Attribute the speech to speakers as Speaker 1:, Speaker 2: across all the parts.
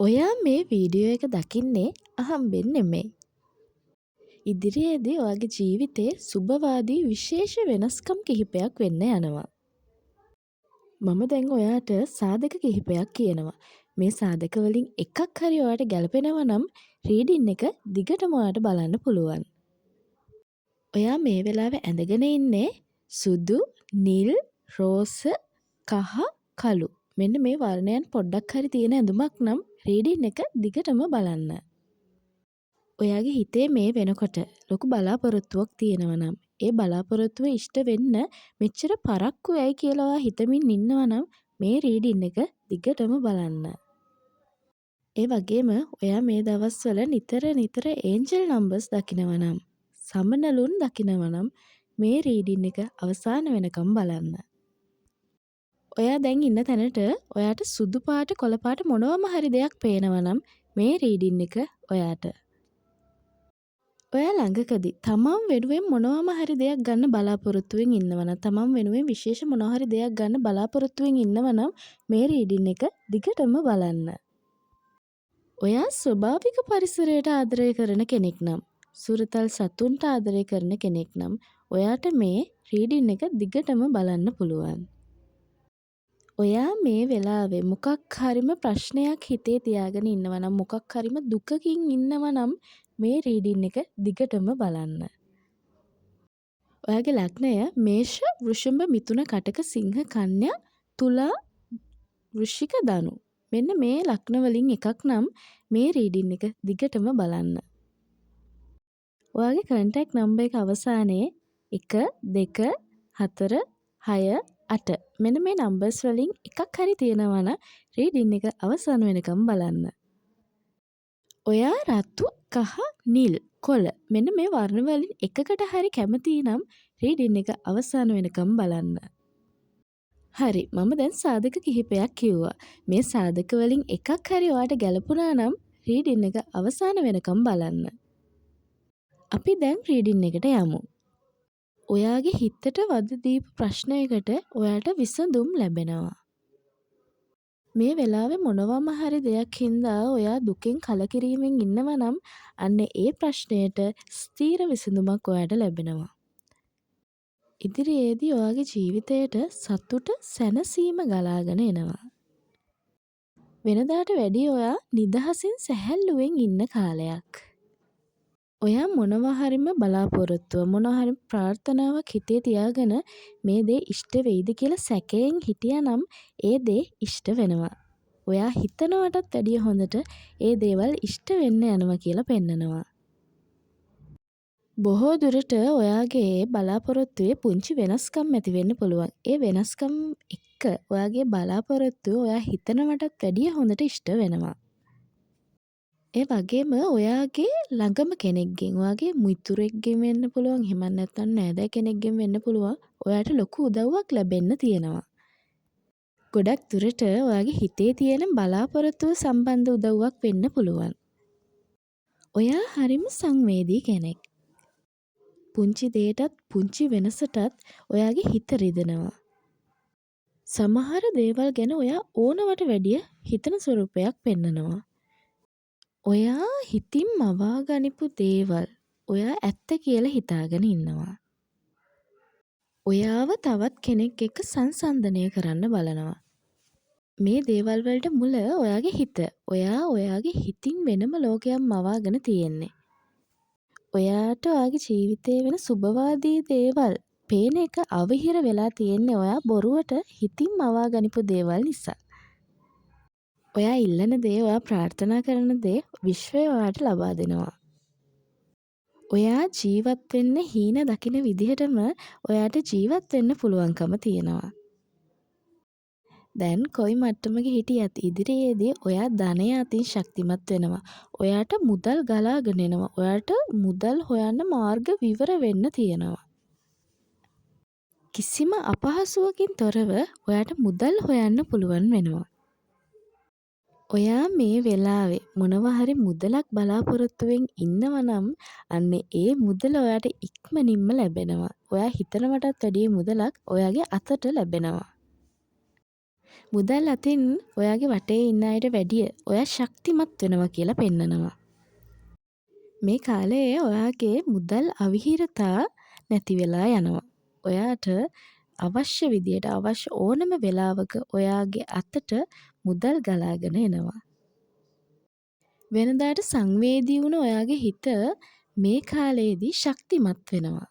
Speaker 1: ඔයා මේ වීඩියෝ එක දකින්නේ අහම්බෙන් නෙමෙයි. ඉදිරියේදී ඔයාගේ ජීවිතේ සුබවාදී විශේෂ වෙනස්කම් කිහිපයක් වෙන්න යනවා. මම දැන් ඔයාට සාධක කිහිපයක් කියනවා. මේ සාධක වලින් එකක් හරි ඔයාට ගැලපෙනවා නම් රීඩින් එක දිගටම ඔයාට බලන්න පුළුවන්. ඔයා මේ වෙලාවේ ඇඳගෙන ඉන්නේ සුදු, නිල්, රෝස, කහ, කළු. මෙන්න මේ වර්ණයන් පොඩ්ඩක් හරි තියෙන ඇඳුමක් නම් රීඩින් එක දිගටම බලන්න. ඔයාගේ හිතේ මේ වෙනකොට ලොකු බලාපොරොත්තුවක් තියෙනවා නම් ඒ බලාපොරොත්තුව ඉෂ්ට වෙන්න මෙච්චර පරක්කු වෙයි කියලා ඔයා හිතමින් ඉන්නවා නම් මේ රීඩින් එක දිගටම බලන්න. ඒ වගේම ඔයා මේ දවස්වල නිතර ඒන්ජල් නම්බර්ස් දකිනවා නම් සමනලුන් දකිනවා නම් මේ රීඩින් එක අවසාන වෙනකම් බලන්න. ඔයා දැන් ඉන්න තැනට ඔයාට සුදු පාට කොළ පාට මොනවම හරි දෙයක් පේනවා නම් මේ රීඩින් එක ඔයාට. ඔයා ළඟකදී තමන් වෙනුවෙන් මොනවම හරි දෙයක් ගන්න බලාපොරොත්තුවෙන් ඉන්නවනම් තමන් වෙනුවෙන් විශේෂ මොනවා හරි දෙයක් ගන්න බලාපොරොත්තුවෙන් ඉන්නවනම් මේ රීඩින් එක දිගටම බලන්න. ඔයා ස්වභාවික පරිසරයට ආදරය කරන කෙනෙක් නම් සුරතල් සතුන්ට ආදරය කරන කෙනෙක් නම් ඔයාට මේ රීඩින් එක දිගටම බලන්න පුළුවන්. ඔයා මේ වෙලාවේ මොකක් හරිම ප්‍රශ්නයක් හිතේ තියාගෙන ඉන්නවනම් මොකක් හරිම දුකකින් ඉන්නවනම් මේ රීඩින් එක දිගටම බලන්න. ඔයාගේ ලග්නය මේෂ, වෘෂභ, මිථුන, කටක, සිංහ, කන්‍යා, තුලා, වෘශ්චික, ධනු. මෙන්න මේ ලග්න වලින් එකක් නම් මේ රීඩින් එක දිගටම බලන්න. ඔයාගේ කන්ටැක්ට් නම්බර් එක අවසානයේ 1 2 4 6 8 මෙන්න මේ නම්බර්ස් වලින් එකක් හරි තියෙනවා නම් රීඩින් එක අවසන් වෙනකම් බලන්න. ඔයා රතු, කහ, නිල්, කොළ මෙන්න මේ වර්ණ වලින් එකකට හරි කැමති නම් රීඩින් එක අවසන් වෙනකම් බලන්න. හරි මම දැන් සාධක කිහිපයක් කිව්වා. මේ සාධක වලින් එකක් හරි ඔයාට ගැලපුණා නම් රීඩින් එක අවසන් වෙනකම් බලන්න. අපි දැන් රීඩින් එකට යමු. ඔයාගේ හිතට වද දීපු ප්‍රශ්නයකට ඔයාට විසඳුම් ලැබෙනවා. මේ වෙලාවේ මොනවම හරි දෙයක් හින්දා ඔයා දුකෙන් කලකිරීමෙන් ඉන්නවා නම් අන්න ඒ ප්‍රශ්නයට ස්ථීර විසඳුමක් ඔයාට ලැබෙනවා. ඉදිරියේදී ඔයාගේ ජීවිතයට සතුට සැනසීම ගලාගෙන එනවා. වෙනදාට වැඩිය ඔයා නිදහසින් සැහැල්ලුවෙන් ඉන්න කාලයක්. ඔයා මොනවා හරිම බලාපොරොත්තුව මොනවා හරි ප්‍රාර්ථනාවක් හිතේ තියාගෙන මේ දේ ඉෂ්ට වෙයිද කියලා සැකයෙන් හිටියානම් ඒ දේ ඉෂ්ට වෙනවා. ඔයා හිතනවටත් වැඩිය හොඳට ඒ දේවල් ඉෂ්ට වෙන්න යනවා කියලා පෙන්නනවා. බොහෝ දුරට ඔයාගේ බලාපොරොත්තුවේ පුංචි වෙනස්කම් ඇති වෙන්න පුළුවන්. ඒ වෙනස්කම් එක්ක ඔයාගේ බලාපොරොත්තුව ඔයා හිතනවටත් වැඩිය හොඳට ඉෂ්ට වෙනවා. ඒ වගේම ඔයාගේ ළඟම කෙනෙක්ගෙන් ඔයාගේ මිතුරෙක්ගෙන් වෙන්න පුළුවන් එහෙම නැත්නම් නෑදෑ කෙනෙක්ගෙන් වෙන්න පුළුවන් ඔයාට ලොකු උදව්වක් ලැබෙන්න තියෙනවා. ගොඩක් දුරට ඔයාගේ හිතේ තියෙන බලාපොරොත්තුව සම්බන්ධ උදව්වක් වෙන්න පුළුවන්. ඔයා හරිම සංවේදී කෙනෙක්. පුංචි දෙයටත් පුංචි වෙනසටත් ඔයාගේ හිත රිදෙනවා. සමහර දේවල් ගැන ඔයා ඕනවට වැඩිය හිතන ස්වරූපයක් පෙන්නනවා. ඔයා හිතින් මවා ගනිපු දේවල් ඔයා ඇත්ත කියලා හිතාගෙන ඉන්නවා. ඔයාව තවත් කෙනෙක් එක්ක සංසන්දනය කරන්න බලනවා. මේ දේවල් වලට මුල ඔයාගේ හිත. ඔයා ඔයාගේ හිතින් වෙනම ලෝකයක් මවාගෙන තියෙන්නේ. ඔයාට ඔයාගේ ජීවිතේ වෙන සුබවාදී දේවල් පේන එක අවහිර වෙලා තියෙන්නේ ඔයා බොරුවට හිතින් මවා ගනිපු දේවල් නිසා. ඔයා ඉල්ලන දේ ඔයා ප්‍රාර්ථනා කරන දේ විශ්වය ඔයාට ලබා දෙනවා. ඔයා ජීවත් වෙන්න හීන දකින විදිහටම ඔයාට ජීවත් වෙන්න පුළුවන්කම තියෙනවා. දැන් කොයි මට්ටමක හිටියත් ඉදිරියේදී ඔයා ධනය අතින් ශක්තිමත් වෙනවා. ඔයාට මුදල් ගලාගෙන එනවා. ඔයාට මුදල් හොයන්න මාර්ග විවර වෙන්න තියෙනවා. කිසිම අපහසුවකින් තොරව ඔයාට මුදල් හොයන්න පුළුවන් වෙනවා. ඔයා මේ වෙලාවේ මොනවා හරි මුදලක් බලාපොරොත්තුවෙන් ඉන්නවා නම් අන්න ඒ මුදල ඔයාට ඉක්මනින්ම ලැබෙනවා. ඔයා හිතනවටත් වැඩිය මුදලක් ඔයාගේ අතට ලැබෙනවා. මුදල් අතින් ඔයාගේ වටේ ඉන්න අයට වැඩිය ඔයා ශක්තිමත් වෙනවා කියලා පෙන්නනවා. මේ කාලයේ ඔයාගේ මුදල් අවහිරතා නැති වෙලා යනවා. ඔයාට අවශ්‍ය විදියට අවශ්‍ය ඕනම වෙලාවක ඔයාගේ අතට මුදල් ගලාගෙන එනවා. වෙනදාට සංවේදී වුණ ඔයාගේ හිත මේ කාලයේදී ශක්තිමත් වෙනවා.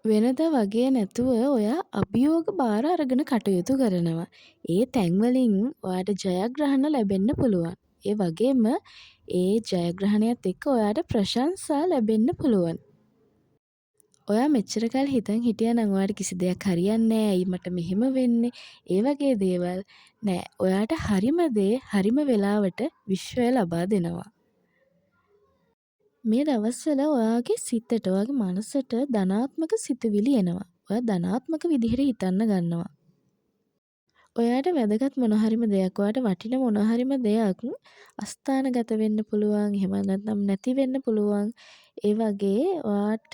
Speaker 1: වෙනදා වගේ නැතුව ඔයා අභියෝග බාර අරගෙන කටයුතු කරනවා. ඒ තැන්වලින් ඔයාට ජයග්‍රහණ ලැබෙන්න පුළුවන්. ඒ වගේම ඒ ජයග්‍රහණයත් එක්ක ඔයාට ප්‍රශංසා ලැබෙන්න පුළුවන්. ඔයා මෙච්චර කල් හිතන් හිටියානම් ඔයාට කිසි දෙයක් හරියන්නේ නැහැ. ඇයි මට මෙහෙම වෙන්නේ? ඒ වගේ දේවල් නෑ. ඔයාට හරිම දේ හරිම වෙලාවට විශ්වය ලබා දෙනවා. මේ දවස්වල ඔයාගේ සිතට, ඔයාගේ මනසට ධනාත්මක සිතුවිලි එනවා. ඔයා ධනාත්මක විදිහට හිතන්න ගන්නවා. ඔයාට වැදගත් මොන හරිම දෙයක්, ඔයාට වටින මොන හරිම දෙයක් අස්ථානගත වෙන්න පුළුවන්. එහෙම නැත්නම් නැති වෙන්න පුළුවන්. ඒ වගේ ඔයාට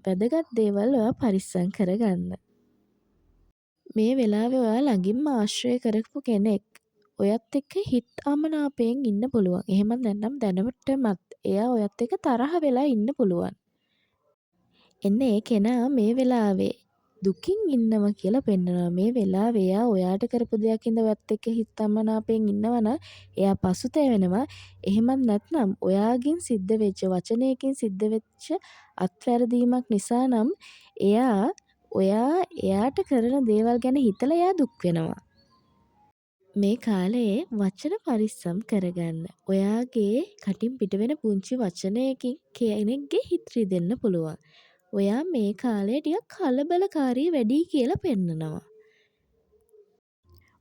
Speaker 1: වැදගත් දේවල් ඔයා පරිස්සම් කරගන්න. මේ වෙලාවේ ඔයා ළඟින්ම ආශ්‍රය කරපු කෙනෙක් ඔයත් එක්ක හිත අමනාපයෙන් ඉන්න පුළුවන්. එහෙමත් නැත්නම් දැනටමත් එයා ඔයත් එක්ක තරහ වෙලා ඉන්න පුළුවන්. එන්න ඒ කෙනා මේ වෙලාවේ දුකින් ඉන්නවා කියලා පෙන්නනවා. මේ වෙලාවේ එයා ඔයාට කරපු දෙයක් හින්දා ඔයත් එක්ක හිත අමනාපයෙන් ඉන්නවා නම් එයා පසුතැවෙනවා. එහෙමත් නැත්නම් ඔයාගෙන් සිද්ධ වෙච්ච වචනයකින් සිද්ධ වෙච්ච අත්වැරදීමක් නිසා නම් ඔයා එයාට කරන දේවල් ගැන හිතලා එයා දුක් වෙනවා. මේ කාලයේ වචන පරිස්සම් කරගන්න. ඔයාගේ කටින් පිටවෙන පුංචි වචනයකින් කෙනෙක්ගේ හිත රිදෙන්න පුළුවන්. ඔයා මේ කාලේ ටිකක් කලබලකාරී වැඩි කියලා පෙන්නනවා.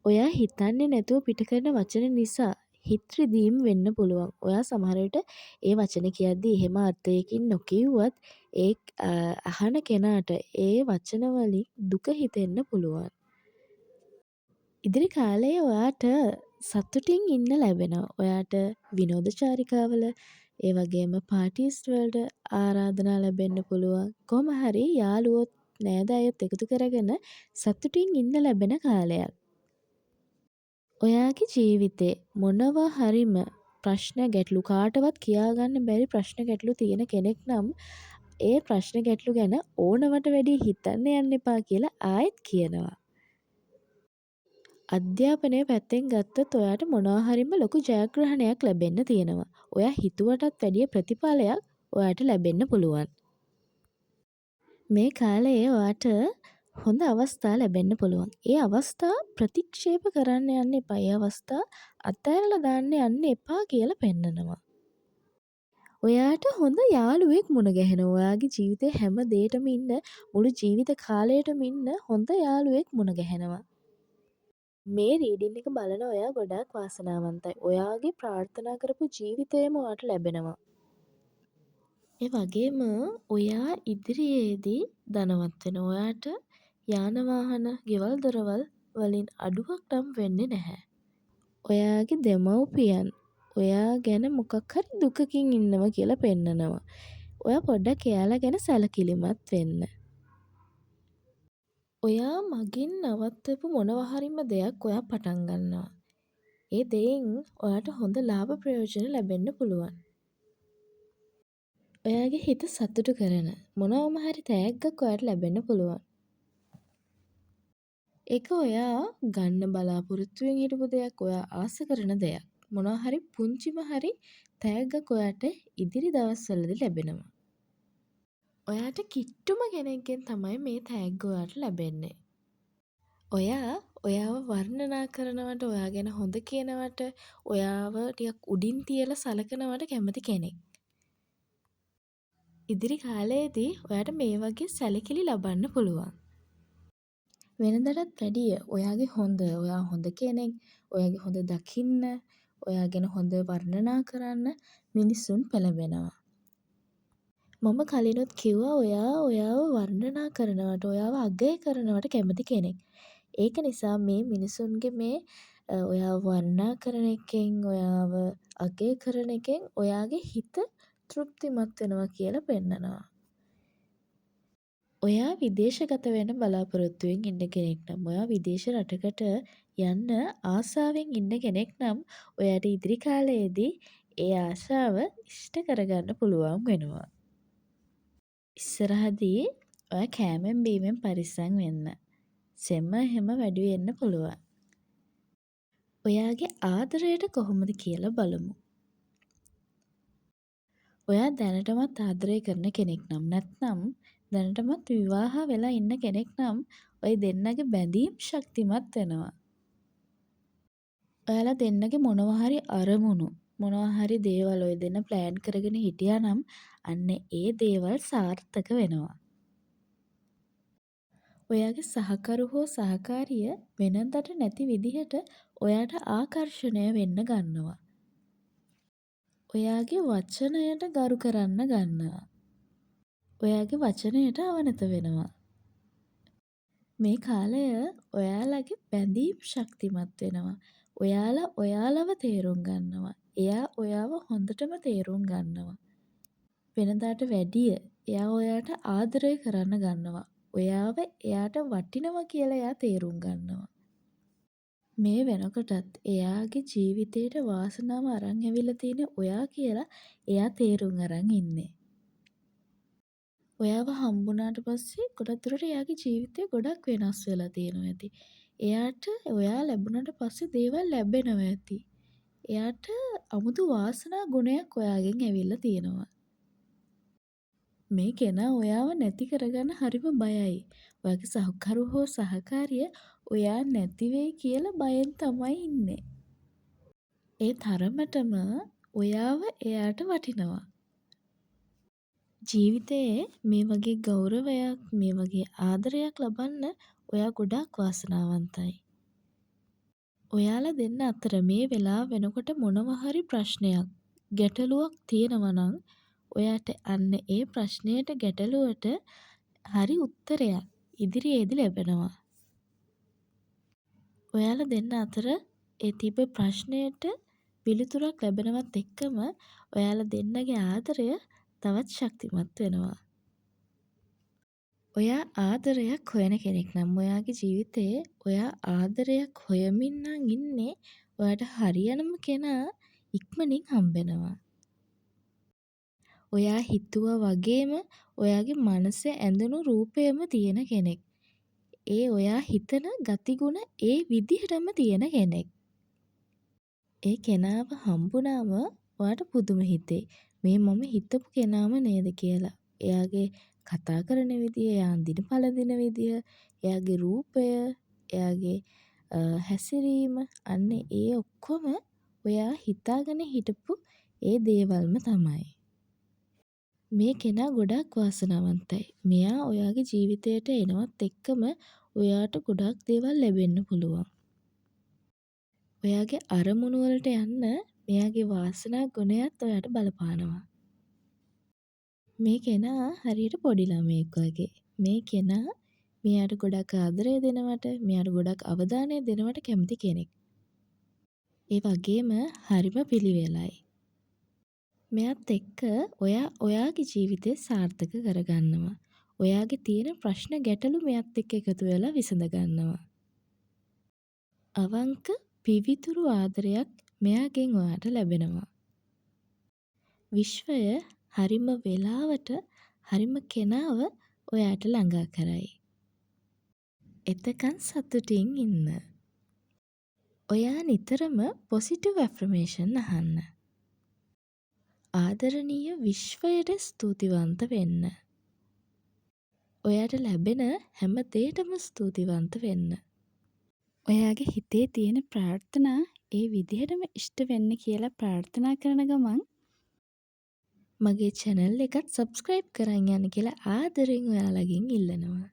Speaker 1: ඔයා හිතන්නේ නැතුව පිට කරන වචන නිසා හිත රිදීම් වෙන්න පුළුවන්. ඔයා සමහර විට ඒ වචන කියද්දී එහෙම අර්ථයකින් නොකියුවත් ඒ අහන කෙනාට ඒ වචන වලින් දුක හිතෙන්න පුළුවන්. ඉදිරි කාලයේ ඔයාට සතුටින් ඉන්න ලැබෙනවා. ඔයාට විනෝද චාරිකාවල ඒ වගේම පාටිස් වලට ආරාධනා ලැබෙන්න පුළුවන්. කොහොම හරි යාළුවොත් නෑදෑයොත් එකතු කරගෙන සතුටින් ඉන්න ලැබෙන කාලයක්. ඔයාගේ ජීවිතේ මොනවා හරිම ප්‍රශ්න ගැටලු කාටවත් කියාගන්න බැරි ප්‍රශ්න ගැටලු තියෙන කෙනෙක් නම් ඒ ප්‍රශ්න ගැටලු ගැන ඕනවට වැඩිය හිතන්න යන්න එපා කියලා ආයෙත් කියනවා. අධ්‍යාපනය පැත්තෙන් ගත්තොත් ඔයාට මොනවා හරිම ලොකු ජයග්‍රහණයක් ලැබෙන්න තියෙනවා. ඔයා හිතුවටත් වැඩිය ප්‍රතිඵලයක් ඔයාට ලැබෙන්න පුළුවන්. මේ කාලයේ ඔයාට හොඳ අවස්ථා ලැබෙන්න පුළුවන්. ඒ අවස්ථා ප්‍රතික්ෂේප කරන්න යන්න එපා. ඒ අවස්ථා අත්හැරලා දාන්න යන්න එපා කියලා පෙන්නනවා. ඔයාට හොඳ යාළුවෙක් මුණ ගැහෙනවා. ඔයාගේ ජීවිතේ හැම දෙයකම ඉන්න මුළු ජීවිත කාලයටම ඉන්න හොඳ යාළුවෙක් මුණ ගැහෙනවා. මේ රීඩින් එක බලන ඔයා ගොඩාක් වාසනාවන්තයි. ඔයාගේ ප්‍රාර්ථනා කරපු ජීවිතයම ඔයාට ලැබෙනවා. ඒ වගේම ඔයා ඉදිරියේදී ධනවත් වෙනවා. ඔයාට යාන වාහන, ගෙවල් දොරවල් වලින් අඩුවක් නම් වෙන්නේ නැහැ. ඔයාගේ දෙමව්පියන් ඔයා ගැන මොකක් හරි දුකකින් ඉන්නවා කියලා පෙන්නනවා. ඔයා පොඩ්ඩක් එයාලා ගැන සැලකිලිමත් වෙන්න. ඔයා මගින් නවත්තපු මොනවා හරිම දෙයක් ඔයා පටන් ගන්නවා. ඒ දෙයින් ඔයාට හොඳ ලාභ ප්‍රයෝජන ලැබෙන්න පුළුවන්. ඔයාගේ හිත සතුටු කරන මොනවම හරි තෑග්ගක් ඔයාට ලැබෙන්න පුළුවන්. ඒක ඔයා ගන්න බලාපොරොත්තුවෙන් හිටපු දෙයක්, ඔයා ආස කරන දෙයක්. මොනවා හරි පුංචිම හරි තෑග්ගක් ඔයාට ඉදිරි දවස්වලදී ලැබෙනවා. ඔයාට කිට්ටුම කෙනෙක්ගෙන් තමයි මේ තෑග්ග ඔයාට ලැබෙන්නේ. ඔයාව වර්ණනා කරනවට, ඔයා ගැන හොඳ කියනවට, ඔයාව ටිකක් උඩින් තියලා සලකනවට කැමති කෙනෙක්. ඉදිරි කාලයේදී ඔයාට මේ වගේ සැලකිලි ලබන්න පුළුවන්. වෙනදටත් වැඩිය ඔයාගේ ඔයා හොඳ කෙනෙක්, ඔයාගේ හොඳ දකින්න, ඔයා ගැන හොඳ වර්ණනා කරන්න මිනිස්සුන් පෙළඹෙනවා. මම කලිනුත් කිව්වා ඔයාව වර්ණනා කරනවට, ඔයාව අගය කරනවට කැමති කෙනෙක්. ඒක නිසා මේ මිනිසුන්ගේ මේ ඔයාව වර්ණනා කරන එකෙන්, ඔයාව අගය කරන එකෙන් ඔයාගේ හිත තෘප්තිමත් වෙනවා කියලා පෙන්නනවා. ඔයා විදේශගත වෙන්න බලාපොරොත්තුවෙන් ඉන්න කෙනෙක් නම් ඔයා විදේශ රටකට යන්න ආසාවෙන් ඉන්න කෙනෙක් නම් ඔයාට ඉදිරි කාලයේදී ඒ ආශාව ඉෂ්ට කරගන්න පුළුවන් වෙනවා. ඉස්සරහදී ඔයා කෑමෙන් බීමෙන් පරිස්සම් වෙන්න. සෙම එහෙම වැඩි වෙන්න පුළුවන්. ඔයාගේ ආදරයට කොහොමද කියලා බලමු. ඔයා දැනටමත් ආදරය කරන කෙනෙක් නම් නැත්නම් දැනටමත් විවාහ වෙලා ඉන්න කෙනෙක් නම් ඔය දෙන්නගේ බැඳීම් ශක්තිමත් වෙනවා. ඔයාලා දෙන්නගේ මොනවා හරි අරමුණු මොනවා හරි දේවල් ඔය දෙන්න ප්ලෑන් කරගෙන හිටියා නම් අන්න ඒ දේවල් සාර්ථක වෙනවා. ඔයාගේ සහකරු හෝ සහකාරිය වෙනදට නැති විදිහට ඔයාට ආකර්ෂණය වෙන්න ගන්නවා. ඔයාගේ වචනයට ගරු කරන්න ගන්නවා. ඔයාගේ වචනයට අවනත වෙනවා. මේ කාලය ඔයාලගේ බැඳීම් ශක්තිමත් වෙනවා. ඔයාලා ඔයාලව තේරුම් ගන්නවා. එයා ඔයාව හොඳටම තේරුම් ගන්නවා. වෙනදාට වැඩිය එයා ඔයාට ආදරය කරන්න ගන්නවා. ඔයාව එයාට වටිනවා කියලා එයා තේරුම් ගන්නවා. මේ වෙනකොටත් එයාගේ ජීවිතේට වාසනාව අරන් ඇවිල්ලා තියෙන ඔයා කියලා එයා තේරුම් අරන් ඉන්නේ. ඔයාව හම්බුනාට පස්සේ ගොඩක් දුරට එයාගේ ජීවිතය ගොඩක් වෙනස් වෙලා තියෙනවා ඇති. එයාට ඔයා ලැබුණට පස්සේ දේවල් ලැබෙනවා ඇති. එයාට අමුතු වාසනා ගුණයක් ඔයාගෙන් ඇවිල්ලා තියෙනවා. මේ කෙනා ඔයාව නැති කරගන්න හරිම බයයි. ඔයාගේ සහකරු හෝ සහකාරිය ඔයා නැති වෙයි කියලා බයෙන් තමයි ඉන්නේ. ඒ තරමටම ඔයාව එයාට වටිනවා. ජීවිතයේ මේ වගේ ගෞරවයක් මේ වගේ ආදරයක් ලබන්න ඔයා ගොඩාක් වාසනාවන්තයි. ඔයාලා දෙන්න අතර මේ වෙලාව වෙනකොට මොනවා හරි ප්‍රශ්නයක් ගැටලුවක් තියෙනවා නම් ඔයාට අන්න ඒ ප්‍රශ්නයට ගැටලුවට හරි උත්තරයක් ඉදිරියේදී ලැබෙනවා. ඔයාලා දෙන්න අතර ඒ තිබ්බ ප්‍රශ්නයට පිළිතුරක් ලැබෙනවත් එක්කම ඔයාලා දෙන්නගේ ආදරය තවත් ශක්තිමත් වෙනවා. ඔයා ආදරයක් හොයන කෙනෙක් නම් ඔයාගේ ජීවිතයේ ඔයා ආදරයක් හොයමින් නම් ඉන්නේ ඔයාට හරියනම කෙනා ඉක්මනින් හම්බෙනවා. ඔයා හිතුවා වගේම ඔයාගේ මනසේ ඇඳුණු රූපයම තියෙන කෙනෙක්. ඒ ඔයා හිතන ගතිගුණ ඒ විදිහටම තියෙන කෙනෙක්. ඒ කෙනාව හම්බුනාම ඔයාට පුදුම හිතෙයි. මේ මම හිතපු කෙනාම නේද කියලා. එයාගේ කතා කරන විදිය, එයා අඳින පළඳින විදිය, එයාගේ රූපය, එයාගේ හැසිරීම අන්න ඒ ඔක්කොම ඔයා හිතාගෙන හිටපු ඒ දේවල්ම තමයි. මේ කෙනා ගොඩක් වාසනාවන්තයි. මෙයා ඔයාගේ ජීවිතයට එනවත් එක්කම ඔයාට ගොඩක් දේවල් ලැබෙන්න පුළුවන්. ඔයාගේ අරමුණු වලට යන්න මෙයාගේ වාසනා ගුණයත් ඔයාට බලපානවා. මේ කෙනා හරියට පොඩි ළමයෙක් වගේ. මේ කෙනා මෙයාට ගොඩක් ආදරය දෙනවට, මෙයාට ගොඩක් අවධානය දෙනවට කැමති කෙනෙක්. ඒ වගේම හරිම පිළිවෙලයි. මෙයත් එක්ක ඔයා ඔයාගේ ජීවිතේ සාර්ථක කරගන්නවා. ඔයාගේ තියෙන ප්‍රශ්න ගැටලු මෙයත් එක්ක එකතු වෙලා විසඳ ගන්නවා. අවංක පිවිතුරු ආදරයක් මෙයාගෙන් ඔයාට ලැබෙනවා. විශ්වය හරිම වෙලාවට හරිම කෙනාව ඔයාට ළඟා කරයි. එතකන් සතුටින් ඉන්න. ඔයා නිතරම පොසිටිව් ඇෆර්මේෂන් අහන්න. ආදරණීය විශ්වයට ස්තුතිවන්ත වෙන්න. ඔයාට ලැබෙන හැම දෙයකටම ස්තුතිවන්ත වෙන්න. ඔයාගේ හිතේ තියෙන ප්‍රාර්ථනා ඒ විදිහටම ඉෂ්ට වෙන්න කියලා ප්‍රාර්ථනා කරන ගමන් මගේ channel එකත් subscribe කරන් යන්න කියලා ආදරෙන් ඔයාලගෙන් ඉල්ලනවා.